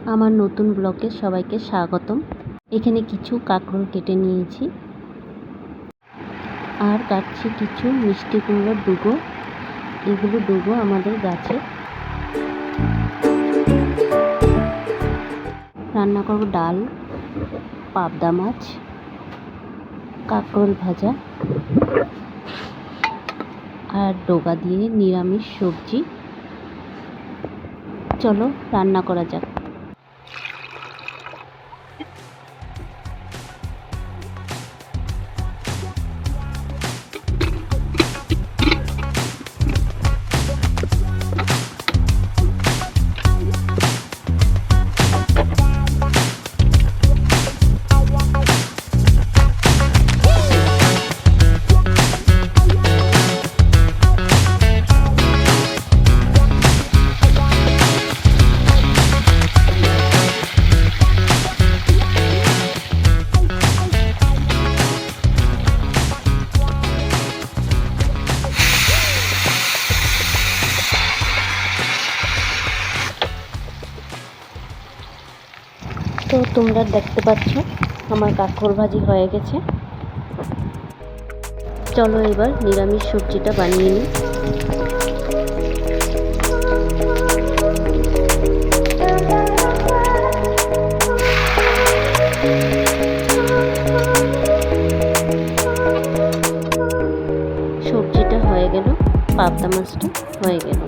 আমার নতুন ব্লগে সবাইকে স্বাগতম। এখানে কিছু কাঁকরোল কেটে নিয়েছি আর কাটছি কিছু মিষ্টি কুমড়োর ডুগো। এগুলো ডুগো আমাদের গাছে। রান্না করব ডাল, পাবদা মাছ, কাঁকরোল ভাজা আর ডোগা দিয়ে নিরামিষ সবজি। চলো রান্না করা যাক। তো তোমরা দেখতে পাচ্ছ আমার কাঁকরোল ভাজি হয়ে গেছে। চলো এবার নিরামিষ সবজিটা বানিয়ে নিই। সবজিটা হয়ে গেল, পাবদা মাছটা হয়ে গেল।